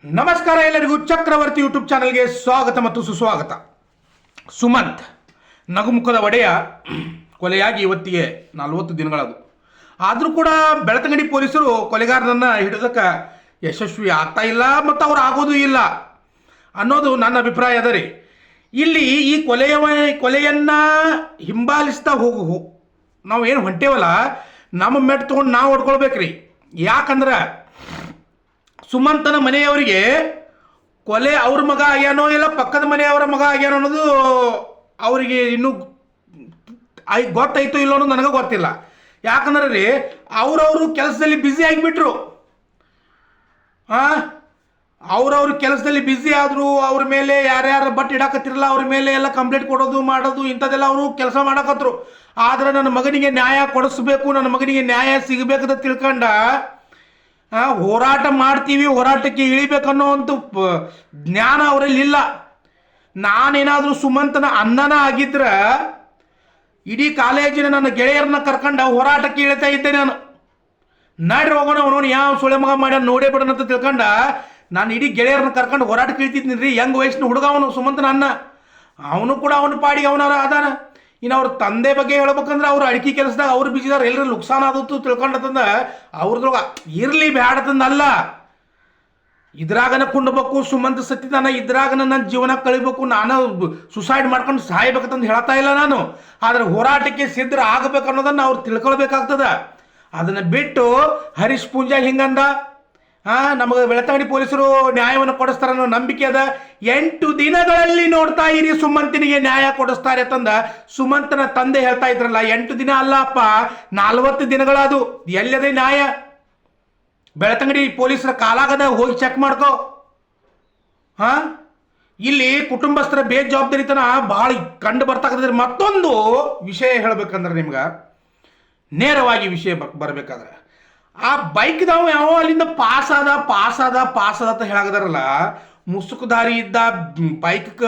ನಮಸ್ಕಾರ ಎಲ್ಲರಿಗೂ ಚಕ್ರವರ್ತಿ ಯೂಟ್ಯೂಬ್ ಚಾನಲ್ಗೆ ಸ್ವಾಗತ ಮತ್ತು ಸುಸ್ವಾಗತ. ಸುಮಂತ್ ನಗುಮುಖದ ಒಡೆಯ ಕೊಲೆಯಾಗಿ ಇವತ್ತಿಗೆ 40 ದಿನಗಳದು. ಆದರೂ ಕೂಡ ಬೆಳ್ತಂಗಡಿ ಪೊಲೀಸರು ಕೊಲೆಗಾರನನ್ನು ಹಿಡಿದಕ್ಕೆ ಯಶಸ್ವಿ ಆಗ್ತಾ ಇಲ್ಲ ಮತ್ತು ಅವ್ರು ಆಗೋದು ಇಲ್ಲ ಅನ್ನೋದು ನನ್ನ ಅಭಿಪ್ರಾಯ ಅದ ರೀ. ಇಲ್ಲಿ ಈ ಕೊಲೆಯನ್ನು ಹಿಂಬಾಲಿಸ್ತಾ ನಾವು ಏನು ಹೊಂಟೇವಲ್ಲ, ನಮ್ಮ ಮೆಟ್ಟು ತೊಗೊಂಡು ನಾವು ಹೊಡ್ಕೊಳ್ಬೇಕ್ರಿ. ಯಾಕಂದ್ರೆ ಸುಮಂತನ ಮನೆಯವರಿಗೆ ಕೊಲೆ ಅವ್ರ ಮಗ ಆಗ್ಯಾನೋ ಇಲ್ಲ ಪಕ್ಕದ ಮನೆಯವರ ಮಗ ಆಗ್ಯಾನೋ ಅನ್ನೋದು ಅವರಿಗೆ ಇನ್ನೂ ಗೊತ್ತಾಯ್ತು ಇಲ್ಲೋ ಅನ್ನೋದು ನನಗೆ ಗೊತ್ತಿಲ್ಲ. ಯಾಕಂದ್ರೆ ರೀ ಅವ್ರವರು ಕೆಲಸದಲ್ಲಿ ಬ್ಯುಸಿ ಆಗಿಬಿಟ್ರು. ಅವ್ರವ್ರ ಕೆಲಸದಲ್ಲಿ ಬ್ಯುಸಿ ಆದರು. ಅವ್ರ ಮೇಲೆ ಯಾರ್ಯಾರು ಬಟ್ ಇಡಾಕತ್ತಿರಲ್ಲ ಅವ್ರ ಮೇಲೆ ಎಲ್ಲ ಕಂಪ್ಲೇಂಟ್ ಕೊಡೋದು ಮಾಡೋದು ಇಂಥದ್ದೆಲ್ಲ ಅವರು ಕೆಲಸ ಮಾಡಕತ್ರು. ಆದರೆ ನನ್ನ ಮಗನಿಗೆ ನ್ಯಾಯ ಕೊಡಿಸ್ಬೇಕು, ನನ್ನ ಮಗನಿಗೆ ನ್ಯಾಯ ಸಿಗಬೇಕಂತ ತಿಳ್ಕೊಂಡ ಹೋರಾಟ ಮಾಡ್ತೀವಿ, ಹೋರಾಟಕ್ಕೆ ಇಳಿಬೇಕನ್ನೋವಂಥ ಜ್ಞಾನ ಅವರಲ್ಲಿ ಇಲ್ಲ. ನಾನೇನಾದರೂ ಸುಮಂತನ ಅನ್ನನ ಆಗಿದ್ರೆ ಇಡೀ ಕಾಲೇಜಿನ ನನ್ನ ಗೆಳೆಯರನ್ನ ಕರ್ಕೊಂಡು ಹೋರಾಟಕ್ಕೆ ಇಳಿತಾ ಇದ್ದೆ. ನಾನು ನಡ್ರಿ ಹೋಗೋಣ, ಅವನು ಯಾವ ಸೊಳೆ ಮಗ ಮಾಡ್ಯಾನ ನೋಡೇ ಬಿಡೋಣ ಅಂತ ತಿಳ್ಕೊಂಡ ನಾನು ಇಡೀ ಗೆಳೆಯರನ್ನ ಕರ್ಕೊಂಡು ಹೋರಾಟಕ್ಕೆ ಇಳ್ತಿದ್ನಿ ರೀ. ಯಂಗ್ ವಯಸ್ಸಿನ ಹುಡುಗ ಅವನು ಸುಮಂತನ ಅನ್ನ. ಅವನು ಕೂಡ ಅವನ ಪಾಡಿಗೆ ಅವನವರ ಅದಾನ. ಇನ್ನು ಅವ್ರ ತಂದೆ ಬಗ್ಗೆ ಹೇಳ್ಬೇಕಂದ್ರೆ ಅವ್ರು ಅಡಿಕೆ ಕೆಲಸದಾಗ ಅವ್ರು ಬಿಜಿದಾರೆ, ಎಲ್ಲರೂ ನುಕ್ಸಾನ ಆದತ್ತು ತಿಳ್ಕೊಂಡತಂದ ಅವ್ರದ್ರೊಳಗ ಇರಲಿ ಬ್ಯಾಡತಂದಲ್ಲ. ಇದ್ರಾಗನ ಕುಂಡ್ಬೇಕು, ಸುಮಂತ ಸತ್ತಿದಾನ, ಇದ್ರಾಗನ ನನ್ನ ಜೀವನ ಕಳಿಬೇಕು, ನಾನು ಸುಸೈಡ್ ಮಾಡ್ಕೊಂಡು ಸಾಯ್ಬೇಕಂತಂದು ಹೇಳ್ತಾ ಇಲ್ಲ ನಾನು. ಆದರೆ ಹೋರಾಟಕ್ಕೆ ಸಿದ್ಧ ಆಗಬೇಕು ಅನ್ನೋದನ್ನು ಅವ್ರು ತಿಳ್ಕೊಳ್ಬೇಕಾಗ್ತದ. ಅದನ್ನು ಬಿಟ್ಟು ಹರೀಶ್ ಪೂಂಜಾ ಹಿಂಗಂದ, ನಮಗೆ ಬೆಳ್ತಂಗಡಿ ಪೊಲೀಸರು ನ್ಯಾಯವನ್ನು ಕೊಡಿಸ್ತಾರೆ ಅನ್ನೋ ನಂಬಿಕೆ ಅದ. 8 ದಿನಗಳಲ್ಲಿ ನೋಡ್ತಾ ಇರಿ ಸುಮಂತನಿಗೆ ನ್ಯಾಯ ಕೊಡಿಸ್ತಾರೆ ತಂದ ಸುಮಂತನ ತಂದೆ ಹೇಳ್ತಾ ಇದ್ರಲ್ಲ. 8 ದಿನ ಅಲ್ಲ ಅಪ್ಪ, 40 ದಿನಗಳದು. ಎಲ್ಲದೇ ನ್ಯಾಯ? ಬೆಳ್ತಂಗಡಿ ಪೊಲೀಸರ ಕಾಲಾಗದ, ಹೋಗಿ ಚೆಕ್ ಮಾಡ್ಕೋ. ಇಲ್ಲಿ ಕುಟುಂಬಸ್ಥರ ಬೇಜವಾಬ್ದಾರಿತನ ಬಹಳ ಕಂಡು ಬರ್ತಾಕಂದ್ರೆ. ಮತ್ತೊಂದು ವಿಷಯ ಹೇಳ್ಬೇಕಂದ್ರೆ ನಿಮ್ಗೆ ನೇರವಾಗಿ ವಿಷಯ ಬರಬೇಕಾದ್ರೆ ಆ ಬೈಕ್ದವ ಯಾವ ಅಲ್ಲಿಂದ ಪಾಸ್ ಆದ ಅಂತ ಹೇಳಾಗದಾರಲ್ಲ. ಮುಸುಕುದಾರಿ ಇದ್ದ, ಬೈಕ್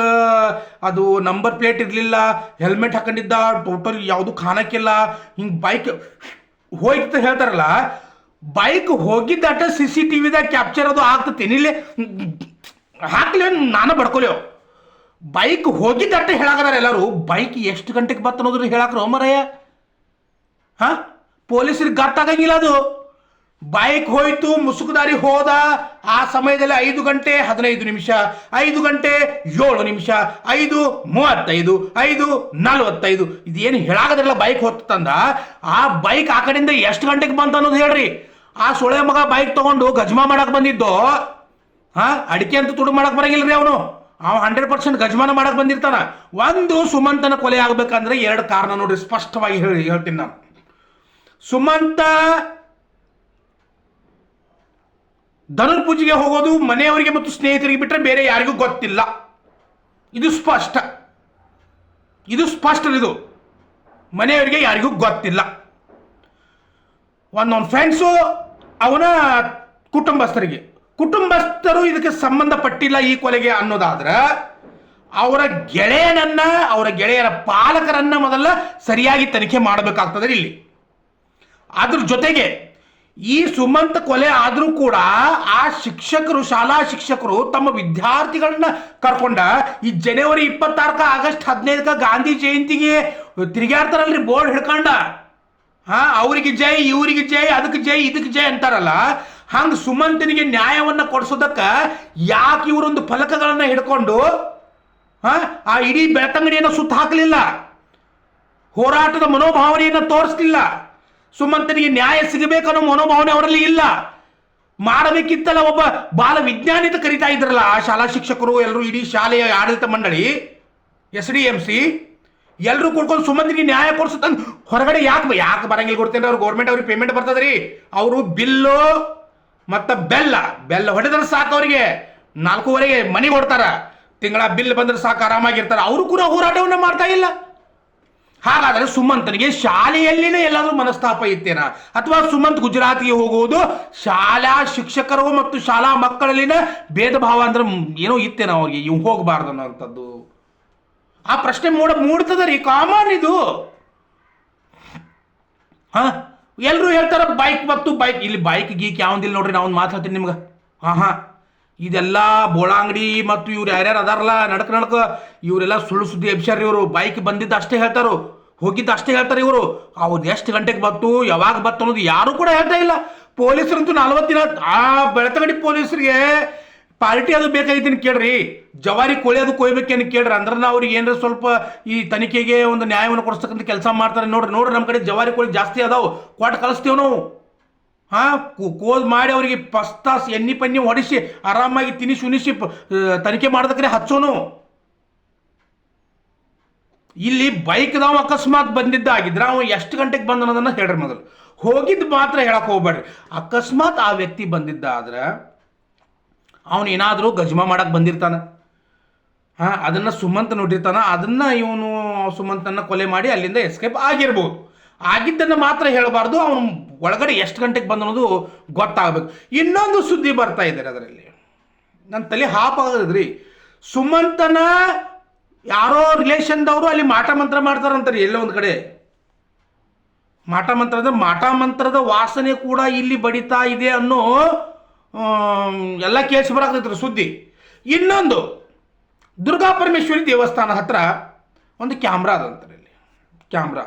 ಅದು ನಂಬರ್ ಪ್ಲೇಟ್ ಇರಲಿಲ್ಲ, ಹೆಲ್ಮೆಟ್ ಹಾಕೊಂಡಿದ್ದ, ಟೋಟಲ್ ಯಾವುದು ಕಾಣಕ್ಕಿಲ್ಲ, ಹಿಂಗೆ ಬೈಕ್ ಹೋಯ್ತು ಹೇಳ್ತಾರಲ್ಲ. ಬೈಕ್ ಹೋಗಿದ್ದಟ CCTV ಕ್ಯಾಪ್ಚರ್ ಅದು ಆಗ್ತತೇನಿ, ಇಲ್ಲೇ ಹಾಕ್ಲಿ ನಾನು ಬಡ್ಕೊಲೇವು. ಬೈಕ್ ಹೋಗಿದ್ದಟ ಹೇಳಾಗದಾರ ಎಲ್ಲರೂ. ಬೈಕ್ ಎಷ್ಟು ಗಂಟೆಗೆ ಬತ್ತ ಅನ್ನೋದ್ರು ಹೇಳಾಕ್ರ ಮರಯ್ಯ. ಪೊಲೀಸರಿಗೆ ಗೊತ್ತಾಗಂಗಿಲ್ಲ ಅದು. ಬೈಕ್ ಹೋಯ್ತು, ಮುಸುಕುದಾರಿ ಹೋದ, ಆ ಸಮಯದಲ್ಲಿ 5 ಗಂಟೆ 15 ನಿಮಿಷ, 5 ಗಂಟೆ 7 ನಿಮಿಷ, 5:35, 5:45 ಇದೇನು ಹೇಳಾಗದ್ರಲ್ಲ. ಬೈಕ್ ಹೊತ್ತಂದ ಆ ಬೈಕ್ ಆ ಕಡೆಯಿಂದ ಎಷ್ಟು ಗಂಟೆಗೆ ಬಂತ ಅನ್ನೋದು ಹೇಳ್ರಿ. ಆ ಸೊಳೆ ಮಗ ಬೈಕ್ ತಗೊಂಡು ಗಜ್ಮಾ ಮಾಡಕ್ ಬಂದಿದ್ದು. ಅಡಿಕೆ ಅಂತ ತುಡು ಮಾಡಕ್ ಬರಂಗಿಲ್ಲ ರೀ ಅವನು. 100% ಗಜ್ಮಾನ ಮಾಡಕ್ ಬಂದಿರ್ತಾನ. ಒಂದು ಸುಮಂತನ ಕೊಲೆ ಆಗ್ಬೇಕಂದ್ರೆ 2 ಕಾರಣ ನೋಡ್ರಿ, ಸ್ಪಷ್ಟವಾಗಿ ಹೇಳ್ತೀನಿ ನಾನು. ಸುಮಂತ ಧನುರ್ ಪೂಜೆಗೆ ಹೋಗೋದು ಮನೆಯವರಿಗೆ ಮತ್ತು ಸ್ನೇಹಿತರಿಗೆ ಬಿಟ್ಟರೆ ಬೇರೆ ಯಾರಿಗೂ ಗೊತ್ತಿಲ್ಲ. ಇದು ಸ್ಪಷ್ಟ. ಇದು ಮನೆಯವರಿಗೆ ಯಾರಿಗೂ ಗೊತ್ತಿಲ್ಲ. ಒಂದೊಂದು ಫ್ರೆಂಡ್ಸು, ಅವನ ಕುಟುಂಬಸ್ಥರು ಇದಕ್ಕೆ ಸಂಬಂಧಪಟ್ಟಿಲ್ಲ ಈ ಕೊಲೆಗೆ ಅನ್ನೋದಾದ್ರೆ ಅವರ ಗೆಳೆಯರ ಪಾಲಕರನ್ನ ಮೊದಲ ಸರಿಯಾಗಿ ತನಿಖೆ ಮಾಡಬೇಕಾಗ್ತದೆ ಇಲ್ಲಿ. ಅದ್ರ ಜೊತೆಗೆ ಈ ಸುಮಂತ್ ಕೊಲೆ ಆದರೂ ಕೂಡ ಆ ಶಾಲಾ ಶಿಕ್ಷಕರು ತಮ್ಮ ವಿದ್ಯಾರ್ಥಿಗಳನ್ನ ಕರ್ಕೊಂಡ ಈ ಜನವರಿ 26 ಆಗಸ್ಟ್ 15 ಗಾಂಧಿ ಜಯಂತಿಗೆ ತಿರುಗಾಡ್ತಾರಲ್ರಿ ಬೋರ್ಡ್ ಹಿಡ್ಕೊಂಡ. ಅವ್ರಿಗೆ ಜೈ, ಇವ್ರಿಗೆ ಜೈ, ಅದಕ್ಕೆ ಜೈ, ಇದಕ್ಕೆ ಜೈ ಅಂತಾರಲ್ಲ. ಹಂಗೆ ಸುಮಂತನಿಗೆ ನ್ಯಾಯವನ್ನ ಕೊಡಿಸೋದಕ್ಕೆ ಯಾಕೆ ಇವರೊಂದು ಫಲಕಗಳನ್ನ ಹಿಡ್ಕೊಂಡು ಆ ಇಡೀ ಬೆಳ್ತಂಗಡಿಯನ್ನು ಸುತ್ತ ಹಾಕಲಿಲ್ಲ, ಹೋರಾಟದ ಮನೋಭಾವನೆಯನ್ನು ತೋರಿಸಲಿಲ್ಲ. ಸುಮಂತನಿಗೆ ನ್ಯಾಯ ಸಿಗಬೇಕನ್ನೋ ಮನೋಭಾವನೆ ಅವರಲ್ಲಿ ಇಲ್ಲ. ಮಾಡಬೇಕಿತ್ತಲ್ಲ, ಒಬ್ಬ ಬಾಲ ವಿಜ್ಞಾನಿ ಅಂತ ಕರಿತಾ ಇದ್ರಲ್ಲ ಆ ಶಾಲಾ ಶಿಕ್ಷಕರು ಎಲ್ಲರೂ, ಇಡೀ ಶಾಲೆಯ ಆಡಳಿತ ಮಂಡಳಿ SDMC ಎಲ್ಲರೂ ಕೂಡ್ಕೊಂಡು ಸುಮಂತನಿಗೆ ನ್ಯಾಯ ಕೊಡಿಸುತ್ತಂದು ಹೊರಗಡೆ ಯಾಕೆ ಬರಂಗಿಲ್ಲ ಕೊಡ್ತೇನೆ. ಅವ್ರು ಗೌರ್ಮೆಂಟ್ ಅವ್ರಿಗೆ ಪೇಮೆಂಟ್ ಬರ್ತದ್ರಿ. ಅವರು ಬಿಲ್ಲು ಮತ್ತು ಬೆಲ್ಲ ಹೊಡೆದ್ರೆ ಸಾಕು, ಅವರಿಗೆ 4:15 ಮನೆಗೆ ಹೊಡ್ತಾರ. ತಿಂಗಳ ಬಿಲ್ ಬಂದ್ರೆ ಸಾಕು, ಆರಾಮಾಗಿರ್ತಾರೆ. ಅವರು ಕೂಡ ಹೋರಾಟವನ್ನ ಮಾಡ್ತಾ ಇಲ್ಲ. ಹಾಗಾದರೆ ಸುಮಂತನಿಗೆ ಶಾಲೆಯಲ್ಲಿನೇ ಎಲ್ಲಾದ್ರೂ ಮನಸ್ತಾಪ ಇತ್ತೇನಾ? ಅಥವಾ ಸುಮಂತ್ ಗುಜರಾತ್ಗೆ ಹೋಗುವುದು ಶಾಲಾ ಶಿಕ್ಷಕರು ಮತ್ತು ಶಾಲಾ ಮಕ್ಕಳಲ್ಲಿನ ಭೇದ ಭಾವ ಅಂದ್ರೆ ಏನೋ ಇತ್ತೇನೋ ಅವ್ರಿಗೆ, ಇವ್ ಹೋಗಬಾರ್ದು ಅನ್ನೋಂಥದ್ದು ಆ ಪ್ರಶ್ನೆ ಮೂಡ್ತದ ರೀ. ಕಾಮನ್ ಇದು. ಎಲ್ಲರೂ ಹೇಳ್ತಾರ ಬೈಕ್ ಮತ್ತು ಬೈಕ್. ಇಲ್ಲಿ ಬೈಕ್ ಗೀಕ್ ಯಾವಂದಿಲ್ಲ ನೋಡ್ರಿ. ನಾ ಒಂದು ಮಾತು ಹೇಳ್ತೀನಿ ನಿಮ್ಗೆ. ಇದೆಲ್ಲ ಬೋಳಾಂಗಡಿ ಮತ್ತು ಇವ್ರು ಯಾರ್ಯಾರು ಅದಾರಲ್ಲ ನಡಕ ಇವರೆಲ್ಲ ಸುಳ್ಳು ಸುದ್ದಿ ಎಬ್ಸ್ಯಾರ. ಇವರು ಬೈಕ್ ಬಂದಿದ್ದು ಅಷ್ಟೇ ಹೇಳ್ತಾರು, ಹೋಗಿದ್ದು ಅಷ್ಟೇ ಹೇಳ್ತಾರೆ. ಇವರು ಅವ್ರು ಎಷ್ಟು ಗಂಟೆಗೆ ಬತ್ತು ಯಾವಾಗ ಬತ್ತು ಅನ್ನೋದು ಯಾರು ಕೂಡ ಹೇಳ್ತಾ ಇಲ್ಲ. ಪೊಲೀಸರಂತೂ 40 ದಿನ ಆ ಬೆಳತಂಗಡಿ ಪೊಲೀಸರಿಗೆ ಪಾರ್ಟಿ ಅದು ಬೇಕಾಗಿದ್ದೀನಿ ಕೇಳ್ರಿ, ಜವಾರಿ ಕೋಳಿ ಅದು ಕೊಯ್ಬೇಕೇನು ಕೇಳ್ರಿ. ಅಂದ್ರೆ ಅವ್ರಿಗೆ ಏನಾರ ಸ್ವಲ್ಪ ಈ ತನಿಖೆಗೆ ಒಂದು ನ್ಯಾಯವನ್ನು ಕೊಡಿಸ್ತಕ್ಕಂಥ ಕೆಲಸ ಮಾಡ್ತಾರೆ. ನೋಡ್ರಿ ನಮ್ಮ ಕಡೆ ಜವಾರಿ ಕೋಳಿ ಜಾಸ್ತಿ ಅದಾವು, ಕೊಟ್ಟು ಕಳಿಸ್ತೇವೆ ನಾವು. ಕೋಲ್ ಮಾಡಿ ಅವರಿಗೆ ಪಸ್ತಾಸ್ ಎಣ್ಣೆ ಪನ್ನಿ ಹೊಡಿಸಿ ಆರಾಮಾಗಿ ತಿನಿಸಿ ಉಣಿಸಿ ತನಿಖೆ ಮಾಡೋದಕ್ಕೆ ಹಚ್ಚೋನು. ಇಲ್ಲಿ ಬೈಕ್ದವ ಅಕಸ್ಮಾತ್ ಬಂದಿದ್ದಾಗಿದ್ರೆ ಅವ ಎಷ್ಟು ಗಂಟೆಗೆ ಬಂದ ಅನ್ನೋದನ್ನ ಹೇಳ್ರಿ. ಮೊದಲು ಹೋಗಿದ್ದು ಮಾತ್ರ ಹೇಳಕ್ ಹೋಗ್ಬೇಡ್ರಿ. ಅಕಸ್ಮಾತ್ ಆ ವ್ಯಕ್ತಿ ಬಂದಿದ್ದ ಆದ್ರೆ ಅವನೇನಾದರೂ ಗಜ್ಮಾ ಮಾಡಕ್ಕೆ ಬಂದಿರ್ತಾನೆ, ಅದನ್ನು ಸುಮಂತ್ ನೋಡಿರ್ತಾನ, ಅದನ್ನು ಇವನು ಸುಮಂತನ್ನು ಕೊಲೆ ಮಾಡಿ ಅಲ್ಲಿಂದ ಎಸ್ಕೇಪ್ ಆಗಿರ್ಬೋದು. ಆಗಿದ್ದನ್ನು ಮಾತ್ರ ಹೇಳಬಾರ್ದು, ಅವನು ಒಳಗಡೆ ಎಷ್ಟು ಗಂಟೆಗೆ ಬಂದ ಅನ್ನೋದು ಗೊತ್ತಾಗಬೇಕು. ಇನ್ನೊಂದು ಸುದ್ದಿ ಬರ್ತಾ ಇದ್ದಾರೆ, ಅದರಲ್ಲಿ ನನ್ನ ತಲೆ ಹಾಪ್ ಆಗೋದ್ರಿ. ಸುಮಂತನ ಯಾರೋ ರಿಲೇಷನ್ದವರು ಅಲ್ಲಿ ಮಾಟ ಮಂತ್ರ ಮಾಡ್ತಾರಂತಾರೆ ಎಲ್ಲೋ ಒಂದು ಕಡೆ. ಮಾಟ ಮಂತ್ರದ ವಾಸನೆ ಕೂಡ ಇಲ್ಲಿ ಬಡಿತಾ ಇದೆ ಅನ್ನೋ ಎಲ್ಲ ಕೇಳಿಸಿ ಬರಾಕತ್ತೈತ್ರಿ ಸುದ್ದಿ. ಇನ್ನೊಂದು ದುರ್ಗಾ ಪರಮೇಶ್ವರಿ ದೇವಸ್ಥಾನ ಹತ್ರ ಒಂದು ಕ್ಯಾಮ್ರಾ ಅದಂತಾರೆ. ಇಲ್ಲಿ ಕ್ಯಾಮ್ರಾ,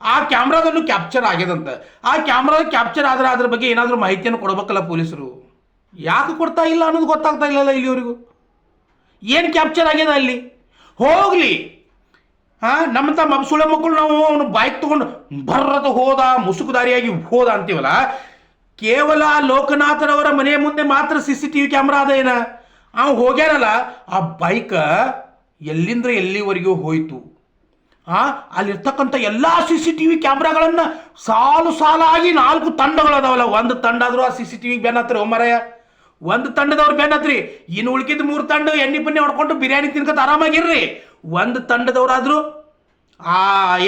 ಆ ಕ್ಯಾಮ್ರಾದಲ್ಲೂ ಕ್ಯಾಪ್ಚರ್ ಆಗ್ಯದಂತ. ಆ ಕ್ಯಾಮ್ರಾ ಕ್ಯಾಪ್ಚರ್ ಆದ್ರೆ ಅದ್ರ ಬಗ್ಗೆ ಏನಾದರೂ ಮಾಹಿತಿಯನ್ನು ಕೊಡಬೇಕಲ್ಲ ಪೊಲೀಸರು. ಯಾಕೆ ಕೊಡ್ತಾ ಇಲ್ಲ ಅನ್ನೋದು ಗೊತ್ತಾಗ್ತಾ ಇಲ್ಲಲ್ಲ ಇಲ್ಲಿವರೆಗೂ. ಏನು ಕ್ಯಾಪ್ಚರ್ ಆಗ್ಯದ ಅಲ್ಲಿ ಹೋಗ್ಲಿ. ನಮ್ಮಂಥ ಮಬ್ಸುಳೆ ಮಕ್ಕಳು ನಾವು ಅವನು ಬೈಕ್ ತಗೊಂಡು ಬರ್ರತ ಹೋದ, ಮುಸುಕುದಾರಿಯಾಗಿ ಹೋದ ಅಂತೀವಲ್ಲ. ಕೇವಲ ಲೋಕನಾಥರವರ ಮನೆಯ ಮುಂದೆ ಮಾತ್ರ CCTV ಕ್ಯಾಮ್ರಾ ಅದ ಏನ? ಅವ ಹೋಗ್ಯಾನಲ್ಲ, ಆ ಬೈಕ್ ಎಲ್ಲಿಂದ ಎಲ್ಲಿವರೆಗೂ ಹೋಯ್ತು. ಅಲ್ಲಿರ್ತಕ್ಕಂಥ ಎಲ್ಲ CCTV ಕ್ಯಾಮ್ರಾಗಳನ್ನು ಸಾಲಾಗಿ 4 ತಂಡಗಳದಾವಲ್ಲ. ಒಂದು ತಂಡ ಆದರೂ ಆ CCTV ಬೆನ್ನತ್ರಿ ಒಮ್ಮರಯ್ಯ, ಒಂದು ತಂಡದವ್ರು ಬೆನ್ನತ್ರಿ. ಇನ್ನು ಉಳ್ಕಿದ್ದು 3 ತಂಡ ಎಣ್ಣೆ ಪನ್ನಿ ಹೊಡ್ಕೊಂಡು ಬಿರಿಯಾನಿ ತಿನ್ಕೊತ ಆರಾಮಾಗಿರ್ರಿ. ಒಂದು ತಂಡದವ್ರಾದ್ರು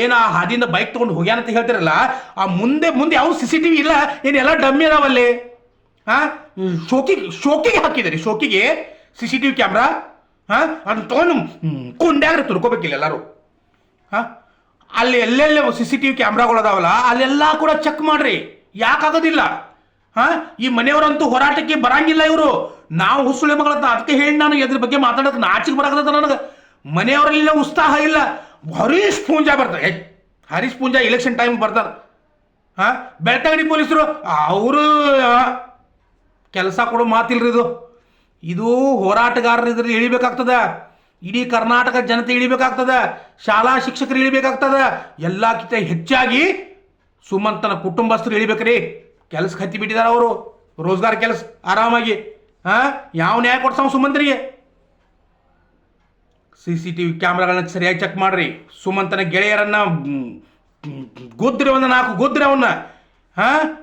ಏನು ಆ ಹಾದಿಯಿಂದ ಬೈಕ್ ತೊಗೊಂಡು ಹೋಗ್ಯಾನಂತ ಹೇಳ್ತಿರಲ್ಲ, ಆ ಮುಂದೆ ಯಾವ CCTV ಇಲ್ಲ, ಏನೆಲ್ಲ ಡಮ್ಮಿ ಅದಾವಲ್ಲಿ. ಶೋಕಿಗೆ ಹಾಕಿದ್ರಿ, ಶೋಕಿಗೆ CCTV ಕ್ಯಾಮ್ರಾ. ಅದನ್ನ ತೊಗೊಂಡು ಕುಂಡ್ಯಾಗ್ರೆ ತುರ್ಕೋಬೇಕಿಲ್ಲ ಎಲ್ಲರೂ. ಅಲ್ಲಿ ಎಲ್ಲೆಲ್ಲ CCTV ಕ್ಯಾಮ್ರಾಗಳು ಅದಾವಲ್ಲ ಅಲ್ಲೆಲ್ಲ ಕೂಡ ಚೆಕ್ ಮಾಡ್ರಿ. ಯಾಕಾಗೋದಿಲ್ಲ? ಈ ಮನೆಯವರಂತೂ ಹೋರಾಟಕ್ಕೆ ಬರಂಗಿಲ್ಲ ಇವರು. ನಾವು ಹುಸುಳೆ ಮಗಳಂತ ಅದಕ್ಕೆ ಹೇಳಿ ನಾನು ಇದ್ರ ಬಗ್ಗೆ ಮಾತಾಡೋಕೆ ನಾಚಿಕೆ ಬರಾಕತ್ತ ನನಗೆ. ಮನೆಯವರಲ್ಲಿ ಉತ್ಸಾಹ ಇಲ್ಲ. ಹರೀಶ್ ಪೂಂಜಾ ಬರ್ತಾರೆ, ಹರೀಶ್ ಪೂಂಜಾ ಎಲೆಕ್ಷನ್ ಟೈಮ್ ಬರ್ತಾರೆ. ಬೆಳ್ತಂಗಡಿ ಪೊಲೀಸರು ಅವರು ಕೆಲಸ ಕೊಡೋ ಮಾತಿಲ್ರಿ. ಇದು ಹೋರಾಟಗಾರರು ಇದ್ರಲ್ಲಿ ಇಳಿಬೇಕಾಗ್ತದ. ಇಡೀ ಕರ್ನಾಟಕ ಜನತೆ ಇಳಿಬೇಕಾಗ್ತದ, ಶಾಲಾ ಶಿಕ್ಷಕರು ಇಳಿಬೇಕಾಗ್ತದ, ಎಲ್ಲಕ್ಕಿಂತ ಹೆಚ್ಚಾಗಿ ಸುಮಂತನ ಕುಟುಂಬಸ್ಥರು ಇಳಿಬೇಕ್ರಿ. ಕೆಲಸಕ್ಕೆ ಹತ್ತಿ ಬಿಟ್ಟಿದ್ದಾರೆ ಅವರು, ರೋಜ್ಗಾರ್ ಕೆಲಸ ಆರಾಮಾಗಿ. ಯಾವ ನ್ಯಾಯ ಕೊಡ್ತಾವ ಸುಮಂತನಿಗೆ? CCTV ಕ್ಯಾಮ್ರಾಗಳನ್ನ ಸರಿಯಾಗಿ ಚೆಕ್ ಮಾಡ್ರಿ. ಸುಮಂತನ ಗೆಳೆಯರನ್ನ ಗುದ್ರಿ, ಒಂದು 4 ಗುದ್ರಿ ಅವನ್ನ,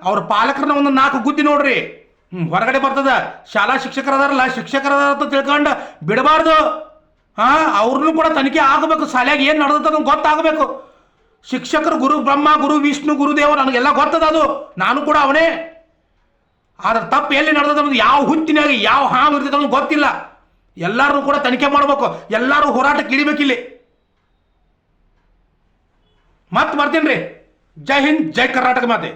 ಅವ್ರ ಪಾಲಕರನ್ನ ಒಂದು 4 ಗುದ್ದಿ ನೋಡ್ರಿ. ಹೊರಗಡೆ ಬರ್ತದ. ಶಾಲಾ ಶಿಕ್ಷಕರದಾರಲ್ಲ, ಶಿಕ್ಷಕರದಾರ ಅಂತ ತಿಳ್ಕೊಂಡು ಬಿಡಬಾರ್ದು. ಅವ್ರನ್ನೂ ಕೂಡ ತನಿಖೆ ಆಗಬೇಕು. ಶಾಲೆಯಾಗಿ ಏನು ನಡೆದದ ಗೊತ್ತಾಗಬೇಕು. ಶಿಕ್ಷಕರು ಗುರು ಬ್ರಹ್ಮ, ಗುರು ವಿಷ್ಣು, ಗುರುದೇವ, ನನಗೆಲ್ಲ ಗೊತ್ತದ. ಅದು ನಾನು ಕೂಡ ಅವನೇ. ಆದ್ರೆ ತಪ್ಪು ಎಲ್ಲಿ ನಡೆದದ ಅನ್ನೋದು ಯಾವ ಹುಚ್ಚಿನಾಗಿ ಯಾವ ಹಾವು ಇರ್ತದೆ ಅನ್ನೋದು ಗೊತ್ತಿಲ್ಲ. ಎಲ್ಲರೂ ಕೂಡ ತನಿಖೆ ಮಾಡಬೇಕು. ಎಲ್ಲರೂ ಹೋರಾಟಕ್ಕೆ ಇಳಿಬೇಕಿಲ್ಲಿ. ಮತ್ತೆ ಬರ್ತೀನಿ ರೀ. ಜೈ ಹಿಂದ್, ಜೈ ಕರ್ನಾಟಕ ಮಾತೆ.